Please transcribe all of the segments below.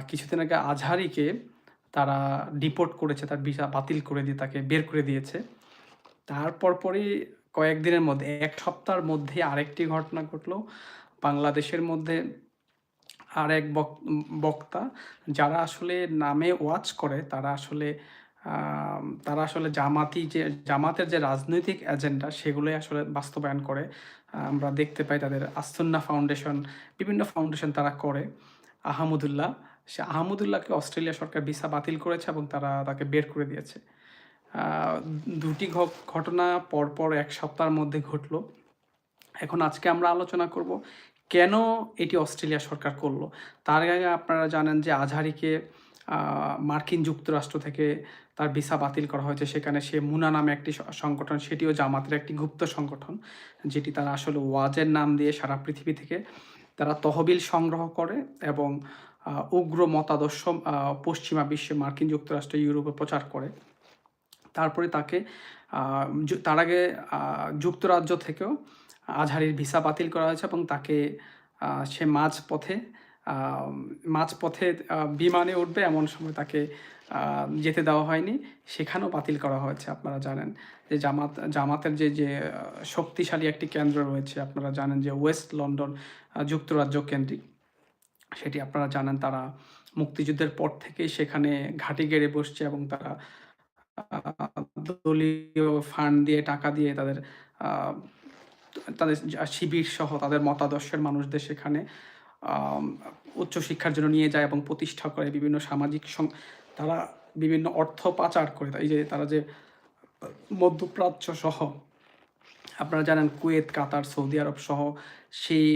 কিছুদিন আগে আজহারিকে তারা ডিপোর্ট করেছে, তার ভিসা বাতিল করে দিয়ে তাকে বের করে দিয়েছে। তারপর পরই কয়েকদিনের মধ্যে ১ সপ্তাহের মধ্যেই আরেকটি ঘটনা ঘটলো। বাংলাদেশের মধ্যে আরেক বক্তা যারা আসলে নামে ওয়াচ করে তারা আসলে জামাতের যে রাজনৈতিক এজেন্ডা সেগুলোই আসলে বাস্তবায়ন করে। আমরা দেখতে পাই তাদের আসসুন্নাহ ফাউন্ডেশন, বিভিন্ন ফাউন্ডেশন তারা করে। আহমদুল্লাহ, সে আহমদুল্লাহকে অস্ট্রেলিয়া সরকার ভিসা বাতিল করেছে এবং তারা তাকে বের করে দিয়েছে। আ ২ টি ঘটনা পরপর ১ সপ্তাহের মধ্যে ঘটলো। এখন আজকে আমরা আলোচনা করব কেন এটি অস্ট্রেলিয়া সরকার করলো? তার আগে আপনারা জানেন যে আজহারিকে মার্কিন যুক্তরাষ্ট্র থেকে তার ভিসা বাতিল করা হয়েছে। সেখানে সে মুনা নামে একটি সংগঠন, সেটিও জামাতের একটি গুপ্ত সংগঠন। যেটি তারা আসলে ওয়াজের নাম দিয়ে সারা পৃথিবী থেকে তারা তহবিল সংগ্রহ করে এবং উগ্র মতাদর্শ পশ্চিমা বিশ্বে মার্কিন যুক্তরাষ্ট্র, ইউরোপে প্রচার করে। তারপরে তাকে তার আগে যুক্তরাজ্য থেকেও আজহারির ভিসা বাতিল করা হয়েছে এবং তাকে সে মাঝপথে বিমানে উঠবে এমন সময় তাকে যেতে দেওয়া হয়নি। সেখানেও বাতিল করা হয়েছে। আপনারা জানেন যে জামাতের যে শক্তিশালী একটি কেন্দ্র রয়েছে, আপনারা জানেন যে ওয়েস্ট লন্ডন যুক্তরাজ্য কেন্দ্রিক। সেটি আপনারা জানেন তারা মুক্তিযুদ্ধের পর থেকেই সেখানে ঘাঁটি গেড়ে বসছে এবং তারা দলীয় ফান্ড দিয়ে, টাকা দিয়ে আ তাদের শিবির সহ তাদের মতাদর্শের মানুষদের সেখানে আম উচ্চশিক্ষার জন্য নিয়ে যায় এবং প্রতিষ্ঠা করে বিভিন্ন সামাজিক তারা বিভিন্ন অর্থ পাচার করে। এই যে তারা যে মধ্যপ্রাচ্য সহ আপনারা জানেন কুয়েত, কাতার, সৌদি আরব সহ সেই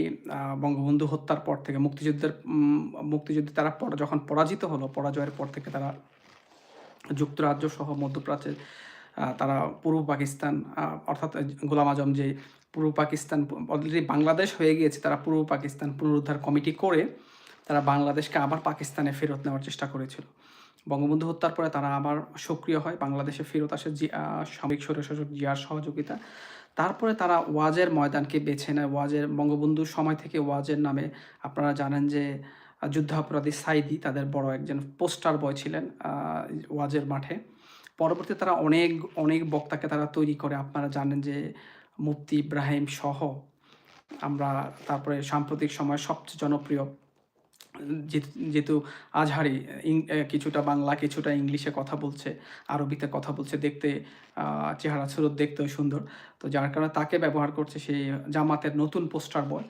বঙ্গবন্ধু হত্যার পর থেকে মুক্তিযুদ্ধে তারা যখন পরাজিত হলো, পরাজয়ের পর থেকে তারা যুক্তরাজ্য সহ মধ্যপ্রাচ্যে তারা পূর্ব পাকিস্তান অর্থাৎ গোলাম আজম যে পূর্ব পাকিস্তান অলরেডি বাংলাদেশ হয়ে গিয়েছে, তারা পূর্ব পাকিস্তান পুনরুদ্ধার কমিটি করে তারা বাংলাদেশকে আবার পাকিস্তানে ফেরত নেওয়ার চেষ্টা করেছিল। বঙ্গবন্ধু হত্যার পরে তারা আবার সক্রিয় হয়, বাংলাদেশে ফেরত আসে সামরিক স্বৈরশাসক জিয়ার সহযোগিতা। তারপরে তারা ওয়াজের ময়দানকে বেছে নেয়। বঙ্গবন্ধুর সময় থেকে ওয়াজের নামে আপনারা জানেন যে যুদ্ধাপরাধী সাইদী তাদের বড় একজন পোস্টার বয় ছিলেন ওয়াজের মাঠে। পরবর্তীতে তারা অনেক বক্তাকে তারা তৈরি করে। আপনারা জানেন যে মুফতি ইব্রাহিম সহ আমরা তারপরে সাম্প্রতিক সময়ে সবচেয়ে জনপ্রিয় যেহেতু আজহারি কিছুটা বাংলা, কিছুটা ইংলিশে কথা বলছে, আরবিতে কথা বলছে, দেখতে চেহারা সুরত দেখতেও সুন্দর। তো যার কারণে তাকে ব্যবহার করছে সেই জামাতের নতুন পোস্টার বয়।